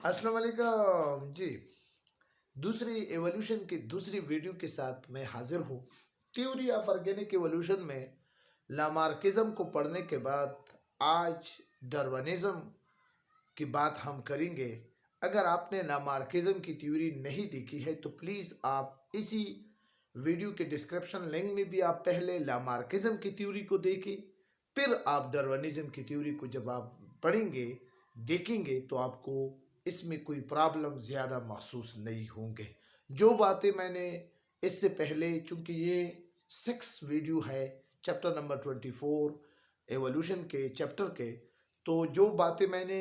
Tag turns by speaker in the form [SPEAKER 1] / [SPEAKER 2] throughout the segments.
[SPEAKER 1] अस्सलाम वालेकुम जी। दूसरी एवोल्यूशन की दूसरी वीडियो के साथ मैं हाजिर हूँ। थ्योरी ऑफ ऑर्गेनिक एवोल्यूशन में लामार्किज्म को पढ़ने के बाद आज डार्विनिज्म की बात हम करेंगे। अगर आपने लामार्किज्म की थ्योरी नहीं देखी है तो प्लीज़ आप इसी वीडियो के डिस्क्रिप्शन लिंक में भी आप पहले लामार्किज्म की थ्योरी को देखें, फिर आप डार्विनिज्म की थ्योरी को जब आप पढ़ेंगे देखेंगे तो आपको इसमें कोई प्रॉब्लम ज़्यादा महसूस नहीं होंगे। जो बातें मैंने इससे पहले, चूँकि ये 6 वीडियो है चैप्टर नंबर 24 एवोल्यूशन के चैप्टर के, तो जो बातें मैंने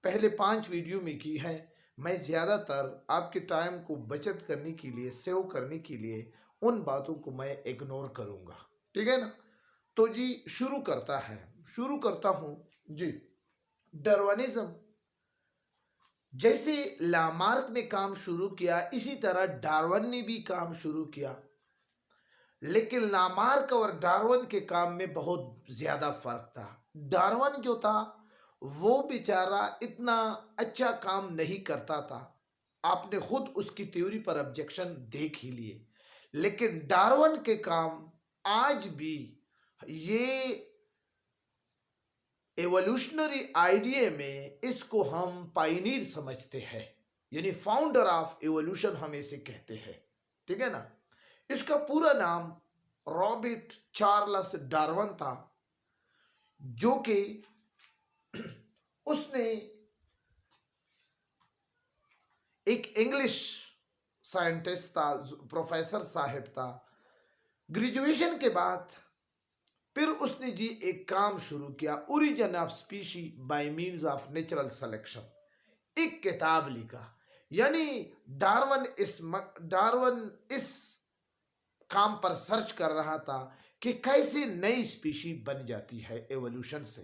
[SPEAKER 1] पहले 5 वीडियो में की है, मैं ज़्यादातर आपके टाइम को बचत करने के लिए, सेव करने के लिए उन बातों को मैं इग्नोर करूँगा। ठीक है ना? तो जी शुरू करता हूँ जी। डार्विनिज्म जैसे लामार्क ने काम शुरू किया इसी तरह डार्विन ने भी काम शुरू किया, लेकिन लामार्क और डार्विन के काम में बहुत ज्यादा फर्क था। डार्विन जो था वो बेचारा इतना अच्छा काम नहीं करता था, आपने खुद उसकी थ्योरी पर ऑब्जेक्शन देख ही लिए। लेकिन डार्विन के काम आज भी ये एवोल्यूशनरी आइडिया में इसको हम पायनियर समझते हैं, यानी फाउंडर ऑफ एवोल्यूशन हम इसे कहते हैं। ठीक है ना? इसका पूरा नाम रॉबर्ट चार्ल्स डार्विन था, जो कि उसने एक इंग्लिश साइंटिस्ट था, प्रोफेसर साहब था। ग्रेजुएशन के बाद फिर उसने जी एक काम शुरू किया, origin of species bye means of natural selection. एक किताब लिखा, यानी डार्विन इस काम पर सर्च कर रहा था कि कैसे नई स्पीशी बन जाती है एवोल्यूशन से।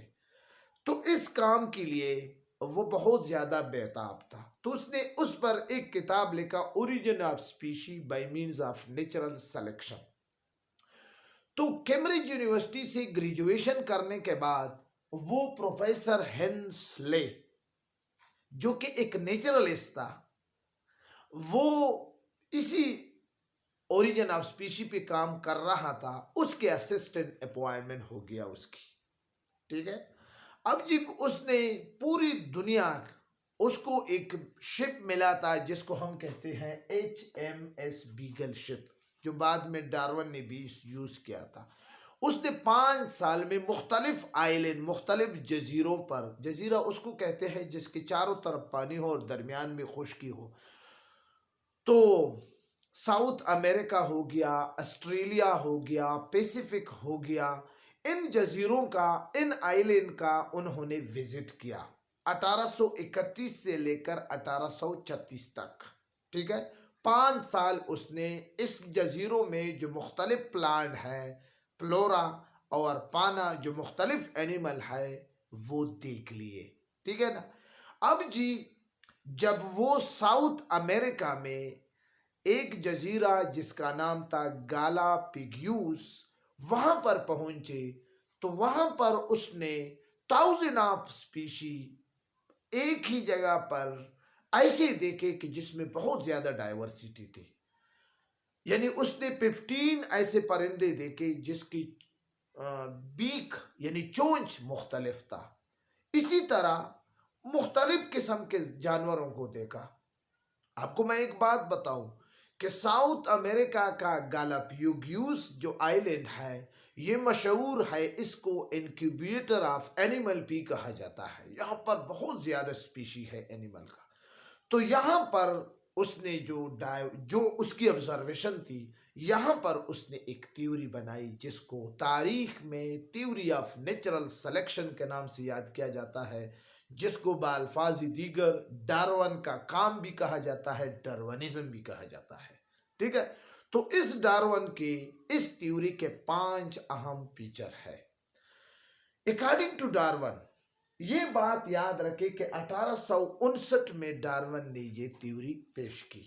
[SPEAKER 1] तो इस काम के लिए वो बहुत ज्यादा बेताब था, तो उसने उस पर एक किताब लिखा, origin of species bye means of natural selection. तो कैम्ब्रिज यूनिवर्सिटी से ग्रेजुएशन करने के बाद वो प्रोफेसर हेंसले, जो कि एक नेचुरलिस्ट था, वो इसी ओरिजिन ऑफ स्पीशी पे काम कर रहा था। उसके असिस्टेंट अपॉइंटमेंट हो गया उसकी। ठीक है? अब जब उसने पूरी दुनिया, उसको एक शिप मिला था जिसको हम कहते हैं HMS बीगल शिप, जो बाद में डार्विन ने भी यूज किया था। उसने 5 साल में मुख्तलिफ आइलैंड, मुख्तलिफ जजीरों पर, जजीरा उसको कहते हैं जिसके चारों तरफ पानी हो और दरमियान में खुश्की हो, तो साउथ अमेरिका हो गया, ऑस्ट्रेलिया हो गया, पैसिफिक हो गया, इन जजीरों का, इन आइलैंड का उन्होंने विजिट किया 1831 से लेकर 1836 तक। ठीक है? 5 साल उसने इस जजीरों में जो मुख्तलिफ प्लांट है, फ्लोरा और पाना, जो मुख्तलिफ एनिमल है, वो देख लिए। ठीक है ना? अब जी जब वो साउथ अमेरिका में एक जजीरा जिसका नाम था गालापिग्यूस, वहां पर पहुंचे, तो वहां पर उसने 1000 ऑफ स्पीशी एक ही जगह पर ऐसे देखे कि जिसमें बहुत ज्यादा डाइवर्सिटी थी। यानी उसने 15 ऐसे परिंदे देखे जिसकी बीक यानी चोंच मुख्तलिफ था। इसी तरह मुख्तलिफ किस्म के जानवरों को देखा। आपको मैं एक बात बताऊं कि साउथ अमेरिका का गालापागोस जो आइलैंड है, ये मशहूर है, इसको इनक्यूबेटर ऑफ एनिमल भी कहा जाता है। यहाँ पर बहुत ज़्यादा स्पीशी है एनिमल का। तो यहाँ पर उसने जो उसकी ऑब्जर्वेशन थी, यहाँ पर उसने एक थ्योरी बनाई जिसको तारीख में थ्योरी ऑफ नेचुरल सिलेक्शन के नाम से याद किया जाता है, जिसको बाल्फाजी दीगर डार्विन का काम भी कहा जाता है, डार्विनिज्म भी कहा जाता है। ठीक है? तो इस डार्विन के इस थ्योरी के 5 अहम फीचर है। अकॉर्डिंग टू डार्विन, ये बात याद रखें कि 1859 में डार्विन ने ये थ्योरी पेश की।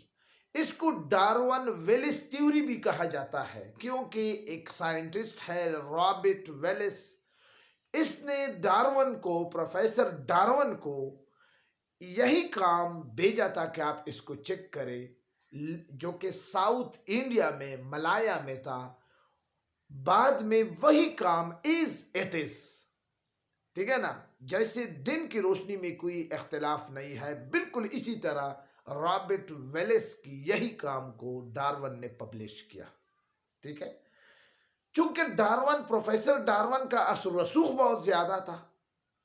[SPEAKER 1] इसको डार्विन वेलिस थ्योरी भी कहा जाता है, क्योंकि एक साइंटिस्ट है रॉबर्ट वेलिस, इसने डार्विन को, प्रोफेसर डार्विन को यही काम भेजा था कि आप इसको चेक करें, जो कि साउथ इंडिया में मलाया में था। बाद में वही काम इज इट इज, ठीक है ना, जैसे दिन की रोशनी में कोई इख्तिलाफ नहीं है, बिल्कुल इसी तरह रॉबर्ट वेलेस की यही काम को डार्विन ने पब्लिश किया। ठीक है, चूंकि डार्विन, प्रोफेसर डार्विन का असर रसूख बहुत ज्यादा था,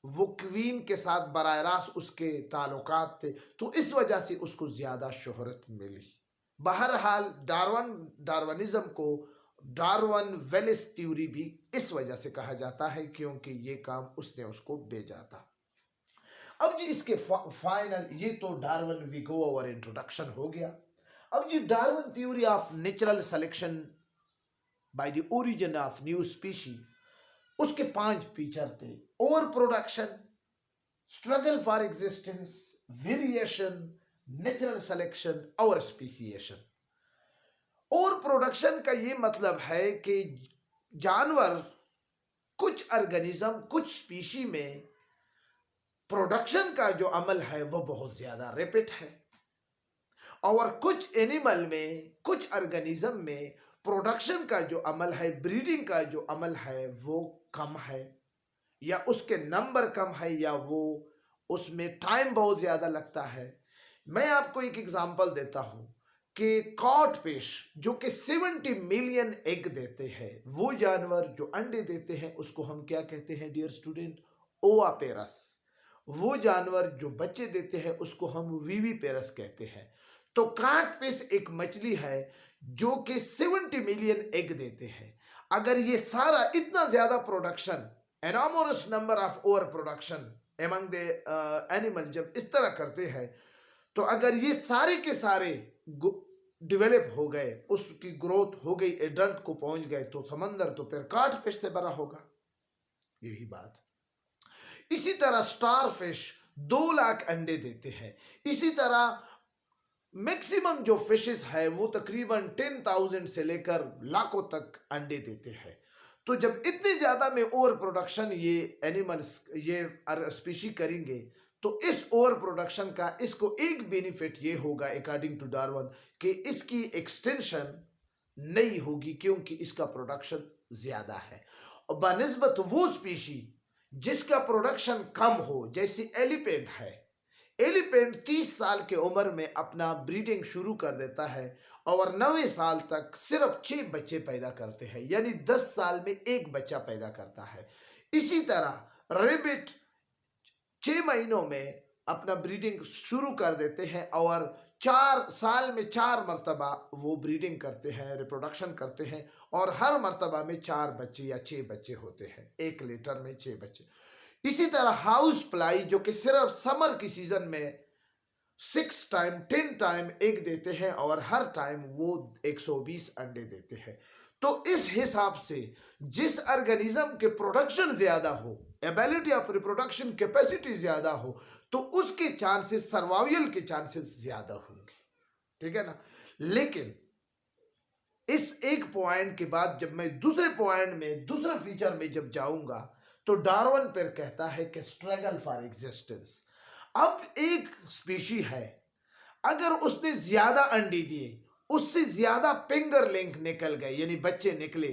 [SPEAKER 1] वो क्वीन के साथ बराह रास्त उसके ताल्लुकात थे, तो इस वजह से उसको ज्यादा शोहरत मिली। बहरहाल डार्विनिज्म को डार्विन वेलिस थ्योरी भी इस वजह से कहा जाता है क्योंकि ये काम उसने उसको भेजा था। अब जी इसके फाइनल, ये तो Darwin we go over introduction हो गया। अब जी Darwin theory of natural selection by the origin of new species, उसके 5 फीचर थे: over production, struggle for existence, variation, natural selection और स्पीसीएशन। ओवर प्रोडक्शन का ये मतलब है कि जानवर, कुछ ऑर्गेनिज्म, कुछ स्पीशी में प्रोडक्शन का जो अमल है वो बहुत ज्यादा रैपिड है, और कुछ एनिमल में, कुछ ऑर्गेनिज्म में प्रोडक्शन का जो अमल है, ब्रीडिंग का जो अमल है वो कम है, या उसके नंबर कम है, या वो उसमें टाइम बहुत ज्यादा लगता है। मैं आपको एक एग्जांपल देता हूं कि कॉट फिश जो कि 70 मिलियन एग देते हैं, वो जानवर जो अंडे देते हैं उसको हम क्या कहते हैं डियर स्टूडेंट? ओवापेरस। वो जानवर जो बच्चे देते हैं उसको हम वीवीपेरस कहते हैं। तो काट फिश एक मछली है जो कि 70 मिलियन एग देते हैं। अगर ये सारा इतना ज्यादा production, enormous number of over production among the animal जब इस तरह करते हैं, तो अगर ये सारे के सारे डेवलप हो गए, उसकी ग्रोथ हो गई, एडल्ट को पहुंच गए, तो समंदर तो फिर काट फिश से भरा होगा। यही बात। इसी तरह स्टार फिश 2 लाख अंडे देते हैं। इसी तरह मैक्सिमम जो फिशेस है वो तकरीबन 10,000 से लेकर लाखों तक अंडे देते हैं। तो जब इतने ज्यादा में ओवर प्रोडक्शन ये एनिमल्स, ये स्पीशी करेंगे, तो इस ओवर प्रोडक्शन का इसको एक बेनिफिट ये होगा अकॉर्डिंग टू डार्विन कि इसकी एक्सटेंशन नहीं होगी क्योंकि इसका प्रोडक्शन ज्यादा है। और बनिस्बत वो स्पीशी जिसका प्रोडक्शन कम हो, जैसे एलिफेंट है, एलिफेंट 30 साल के उम्र में अपना ब्रीडिंग शुरू कर देता है और 90 साल तक सिर्फ 6 बच्चे पैदा करते हैं, यानी 10 साल में 1 बच्चा पैदा करता है। इसी तरह रेबिट 6 महीनों में अपना ब्रीडिंग शुरू कर देते हैं और 4 साल में 4 मरतबा वो ब्रीडिंग करते हैं, रिप्रोडक्शन करते हैं, और हर मरतबा में 4 बच्चे या 6 बच्चे होते हैं, 1 लीटर में 6 बच्चे। इसी तरह हाउस फ्लाई जो कि सिर्फ समर की सीजन में 6 टाइम 10 टाइम एग देते हैं और हर टाइम वो 120 अंडे देते हैं। तो इस हिसाब से जिस ऑर्गेनिज्म के प्रोडक्शन ज्यादा हो, एबिलिटी ऑफ रिप्रोडक्शन कैपेसिटी ज्यादा हो, तो उसके चांसेस, सर्वाइवल के चांसेस ज्यादा होंगे। ठीक है ना। लेकिन इस एक पॉइंट के बाद जब मैं दूसरे पॉइंट में, दूसरे फीचर में जब जाऊंगा, तो डार्विन फिर कहता है कि स्ट्रगल फॉर एग्जिस्टेंस। अब एक स्पीशी है, अगर उसने ज्यादा अंडे दिए, उससे ज्यादा फिंगर लिंक निकल गए, यानी बच्चे निकले,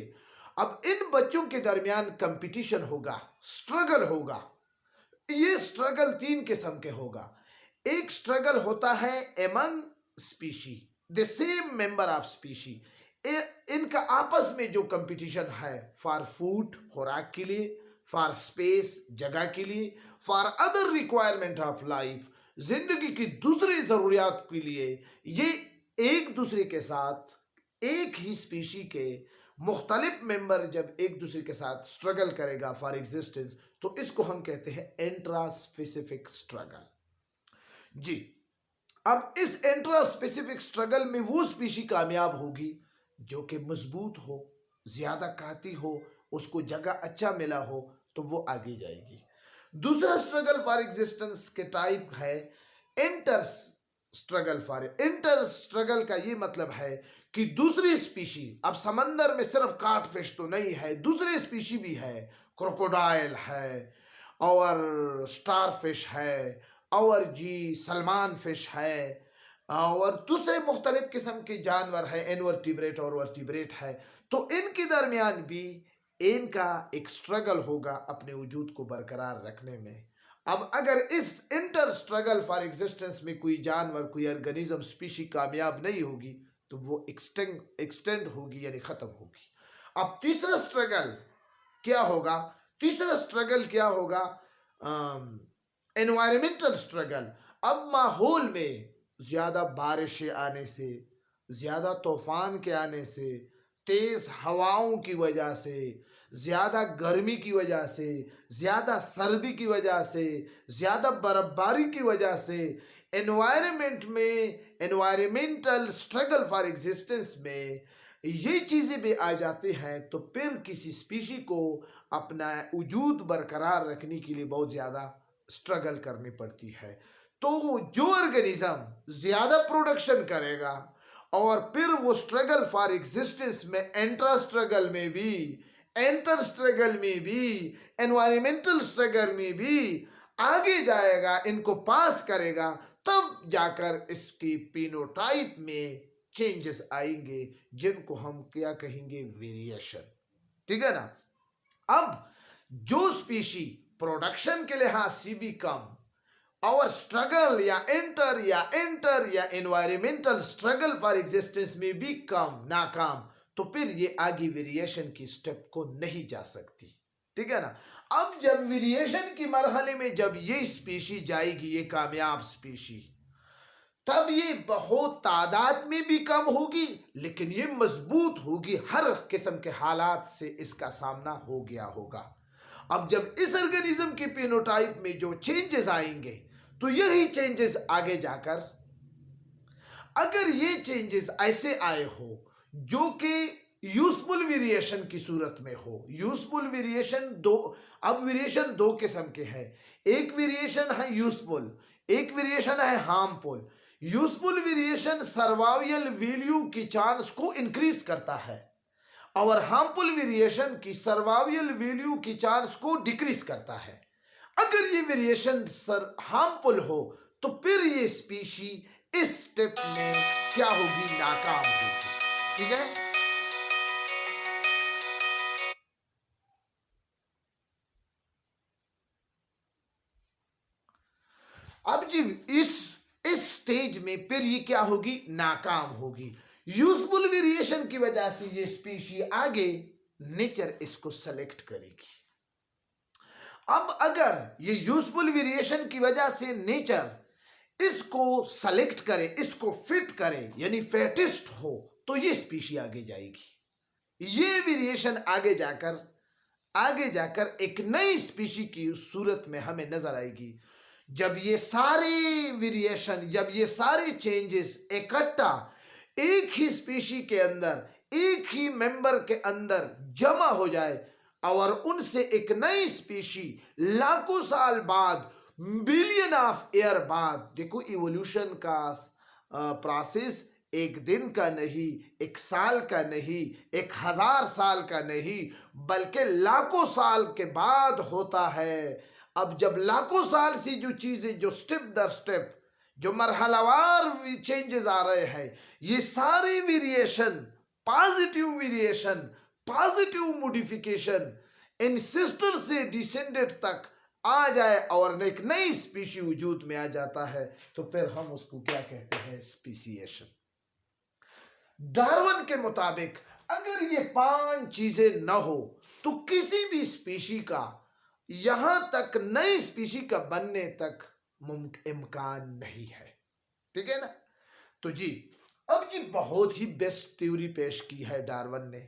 [SPEAKER 1] अब इन बच्चों के दरमियान कंपटीशन होगा, स्ट्रगल होगा। ये स्ट्रगल 3 किस्म के होगा। एक स्ट्रगल होता है among species, the same member of species, इनका आपस में जो कंपटीशन है फॉर फूड, खुराक के लिए, फॉर स्पेस, जगह के लिए, for other requirement of life, जिंदगी की दूसरी जरूरियात के लिए, ये एक दूसरे के साथ, एक ही स्पीशी के मुख्तलिफ मेंबर जब एक दूसरे के साथ स्ट्रगल करेगा फॉर एग्जिस्टेंस, तो इसको हम कहते हैं इंट्रा स्पेसिफिक स्ट्रगल। जी, अब इस इंट्रा स्पेसिफिक स्ट्रगल में वो स्पीशी कामयाब होगी जो कि मजबूत हो, ज्यादा खाती हो, उसको जगह अच्छा मिला हो, तो वो आगे जाएगी। दूसरा स्ट्रगल फॉर एग्जिस्टेंस के टाइप है inter struggle for. Inter struggle का ये मतलब है कि दूसरी स्पीशी, अब समंदर में सिर्फ काट फिश तो नहीं है, दूसरे स्पीशी भी है, क्रोकोडाइल है और स्टार फिश है और जी सलमान फिश है और दूसरे मुख्तलिफ किस्म के जानवर है, इनवर्टिब्रेट और वर्टिब्रेट है। तो इनके दरमियान भी इनका एक स्ट्रगल होगा अपने वजूद को बरकरार रखने में। अब अगर इस इंटर स्ट्रगल फॉर एग्जिस्टेंस में कोई जानवर, कोई ऑर्गेनिज्म, स्पीशी कामयाब नहीं होगी तो वो एक्सटेंड होगी यानी खत्म होगी। अब तीसरा स्ट्रगल क्या होगा? तीसरा स्ट्रगल क्या होगा? Environmental struggle. अब माहौल में ज्यादा बारिशें आने से, ज्यादा तूफान के आने से, तेज हवाओं की वजह से, ज्यादा गर्मी की वजह से, ज्यादा सर्दी की वजह से, ज्यादा बर्फबारी की वजह से एनवायरमेंट में, एनवायरमेंटल स्ट्रगल फॉर एग्जिस्टेंस में ये चीज़ें भी आ जाती हैं तो फिर किसी स्पीशी को अपना वजूद बरकरार रखने के लिए बहुत ज़्यादा स्ट्रगल करनी पड़ती है। तो जो ऑर्गेनिज्म ज़्यादा प्रोडक्शन करेगा और फिर वो स्ट्रगल फॉर एग्जिस्टेंस में, एंटर स्ट्रगल में भी, एनवायरमेंटल स्ट्रगल में भी आगे जाएगा, इनको पास करेगा, तब जाकर इसकी फिनोटाइप में चेंजेस आएंगे जिनको हम क्या कहेंगे? वेरिएशन। ठीक है ना? अब जो स्पीशी प्रोडक्शन के लिहाज से भी कम और स्ट्रगल या एंटर या एनवायरमेंटल स्ट्रगल फॉर एग्जिस्टेंस में भी कम, नाकाम, तो फिर ये आगे वेरिएशन की स्टेप को नहीं जा सकती। ठीक है ना? अब जब वेरिएशन की मरहले में जब ये स्पीशी जाएगी, ये कामयाब स्पीशी, तब ये बहुत तादाद में भी कम होगी लेकिन ये मजबूत होगी, हर किस्म के हालात से इसका सामना हो गया होगा। अब जब इस ऑर्गेनिज्म के फिनोटाइप में जो चेंजेस आएंगे तो यही चेंजेस आगे जाकर, अगर ये चेंजेस ऐसे आए हो जो कि यूजफुल वेरिएशन की सूरत में हो, यूजफुल वेरिएशन दो, अब वेरिएशन दो किस्म के हैं, एक वेरिएशन है यूजफुल, एक वेरिएशन है harmful. Useful variation survival value की चांस को इंक्रीज करता है और हार्मफुल वेरिएशन की सर्वाइवल वैल्यू की चांस को डिक्रीज करता है। अगर ये वेरिएशन हार्मफुल हो तो फिर ये स्पीशी इस स्टेप में क्या होगी? नाकाम होगी। ठीक है? अब जी इस स्टेज में फिर ये क्या होगी? नाकाम होगी। यूजफुल वेरिएशन की वजह से ये स्पीशी आगे नेचर इसको सेलेक्ट करेगी। अब अगर ये यूजफुल वेरिएशन की वजह से नेचर इसको सेलेक्ट करे, इसको फिट करे, यानी फेटिस्ट हो, तो ये स्पीशी आगे जाएगी। ये वेरिएशन आगे जाकर एक नई स्पीशी की सूरत में हमें नजर आएगी। जब ये सारे वेरिएशन, जब ये सारे चेंजेस इकट्ठा एक ही स्पीशी के अंदर, एक ही मेंबर के अंदर जमा हो जाए और उनसे एक नई स्पीशी लाखों साल बाद, बिलियन ऑफ ईयर बाद, देखो इवोल्यूशन का प्रोसेस एक दिन का नहीं, एक साल का नहीं, 1000 साल का नहीं, बल्कि लाखों साल के बाद होता है। अब जब लाखों साल से जो चीजें, जो स्टेप दर स्टेप, जो मरहलावार चेंजेस आ रहे हैं, ये सारे वेरिएशन, पॉजिटिव मॉडिफिकेशन एंसेस्टर से डिसेंडेंट तक आ जाए और एक नई स्पीशी वजूद में आ जाता है, तो फिर हम उसको क्या कहते हैं? स्पीसिएशन। डार्विन के मुताबिक अगर ये 5 चीजें न हो तो किसी भी स्पीशी का, यहां तक नई स्पीशी का बनने तक इम्कान नहीं है। ठीक है ना? तो जी अब जी बहुत ही बेस्ट थ्योरी पेश की है डार्विन ने।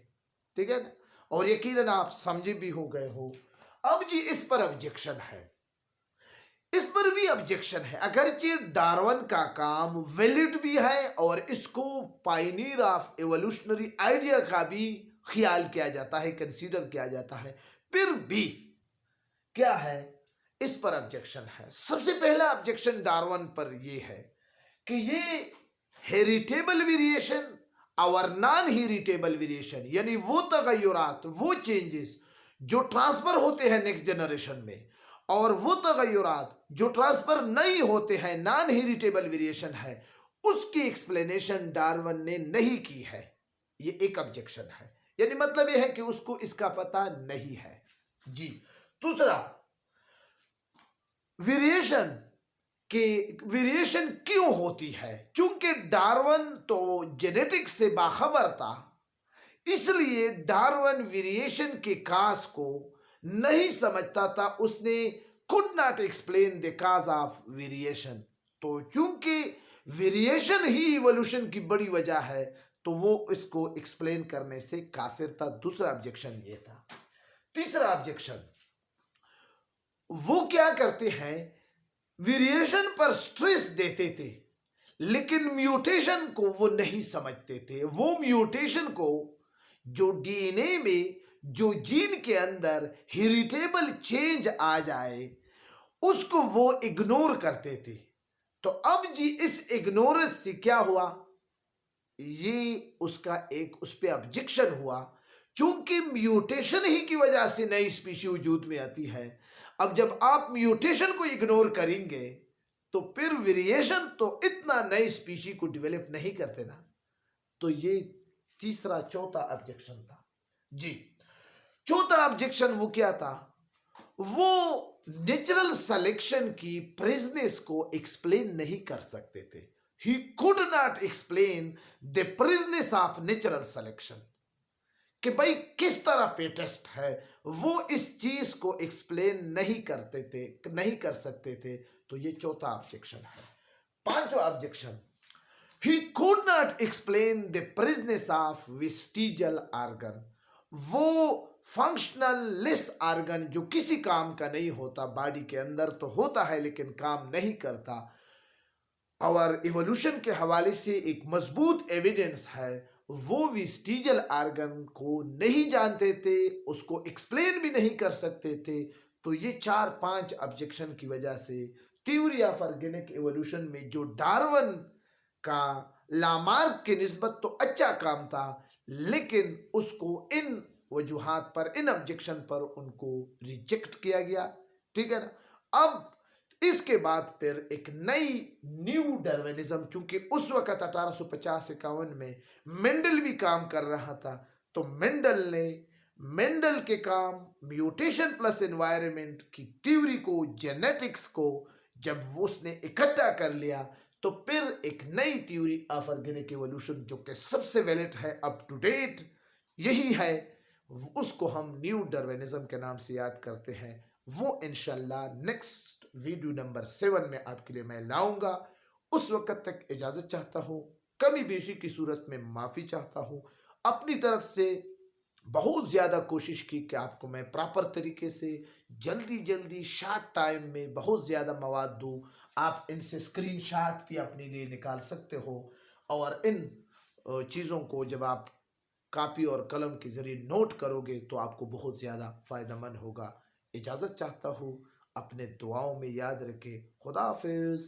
[SPEAKER 1] ठीक है ना? और यकीनन आप समझे भी हो गए हो। अब जी इस पर ऑब्जेक्शन है, इस पर भी ऑब्जेक्शन है। अगरचे डार्विन का काम वैलिड भी है और इसको पायनियर ऑफ एवोल्यूशनरी आइडिया का भी ख्याल किया जाता है, कंसीडर किया जाता है, फिर भी क्या है? इस पर ऑब्जेक्शन है। सबसे पहला ऑब्जेक्शन डार्विन पर यह है कि ये हेरिटेबल वेरिएशन और नॉन हेरिटेबल वेरिएशन, यानी वो तगय्युरात, वो चेंजेस जो ट्रांसफर होते हैं नेक्स्ट जनरेशन में, और वो तगय्युरात जो ट्रांसफर नहीं होते हैं, नॉन हेरिटेबल वेरिएशन है, उसकी एक्सप्लेनेशन डार्विन ने नहीं की है। ये एक ऑब्जेक्शन है, यानी मतलब ये है कि उसको इसका पता नहीं है जी। दूसरा, वेरिएशन कि वेरिएशन क्यों होती है, चूंकि डार्विन तो जेनेटिक्स से बाखबर था, इसलिए डार्विन वेरिएशन के काज को नहीं समझता था। उसने could not explain the cause of variation. तो चूंकि वेरिएशन ही इवोल्यूशन की बड़ी वजह है, तो वो इसको एक्सप्लेन करने से कासिर था। दूसरा ऑब्जेक्शन ये था। तीसरा ऑब्जेक्शन, वो क्या करते हैं, वेरिएशन पर स्ट्रेस देते थे, लेकिन म्यूटेशन को वो नहीं समझते थे। वो म्यूटेशन को जो डीएनए में, जो जीन के अंदर हेरिटेबल चेंज आ जाए, उसको वो इग्नोर करते थे। तो अब जी इस इग्नोरेंस से क्या हुआ, ये उसका एक उस पे ऑब्जेक्शन हुआ, चूंकि म्यूटेशन ही की वजह से नई स्पीशी वजूद में आती है। अब जब आप म्यूटेशन को इग्नोर करेंगे तो फिर वेरिएशन तो इतना नई स्पीशी को डेवलप नहीं करते ना। तो ये तीसरा चौथा ऑब्जेक्शन था जी। चौथा ऑब्जेक्शन वो क्या था, वो नेचुरल सिलेक्शन की प्रेजनेस को एक्सप्लेन नहीं कर सकते थे। He could not explain the presence of natural selection, कि भाई किस तरह फिटेस्ट है, वो इस चीज को एक्सप्लेन नहीं करते थे, नहीं कर सकते थे। तो ये चौथा ऑब्जेक्शन है। पांचवा objection, he could not explain the presence of vestigial organ. वो फंक्शनल लेस ऑर्गन जो किसी काम का नहीं होता, बॉडी के अंदर तो होता है लेकिन काम नहीं करता, और इवोल्यूशन के हवाले से एक मजबूत एविडेंस है, वो वेस्टिजियल ऑर्गन को नहीं जानते थे, उसको एक्सप्लेन भी नहीं कर सकते थे। तो ये 4-5 ऑब्जेक्शन की वजह से थ्योरी ऑफ ऑर्गेनिक इवोल्यूशन में जो डार्विन का लामार्क के निस्बत तो अच्छा काम था, लेकिन उसको इन वजूहात पर, इन ऑब्जेक्शन पर उनको रिजेक्ट किया गया। ठीक है ना। अब इसके बाद फिर एक नई न्यू डार्विनिज्म, चूंकि उस वक्त 1850-51 में मेंडल भी काम कर रहा था, तो मेंडल के काम म्यूटेशन प्लस एनवायरनमेंट की थ्योरी को, जेनेटिक्स को जब उसने इकट्ठा कर लिया, तो फिर एक नई थ्योरी ऑफ ऑर्गेनिक इवोल्यूशन जो कि सबसे वैलिड है, अप टू डेट यही है, उसको हम न्यू डार्विनिज्म के नाम से याद करते हैं। वो इंशाल्लाह नेक्स्ट वीडियो नंबर 7 में आपके लिए मैं लाऊंगा। उस वक्त तक इजाजत चाहता हूँ, कमी बेशी की सूरत में माफ़ी चाहता हूँ। अपनी तरफ से बहुत ज़्यादा कोशिश की कि आपको मैं प्रॉपर तरीके से जल्दी शॉर्ट टाइम में बहुत ज़्यादा मवाद दूँ। आप इनसे स्क्रीनशॉट भी अपने लिए निकाल सकते हो, और इन चीज़ों को जब आप कापी और कलम के ज़रिए नोट करोगे तो आपको बहुत ज़्यादा फ़ायदेमंद होगा। इजाज़त चाहता हूँ, अपने दुआओं में याद रखें। खुदा हाफिज़।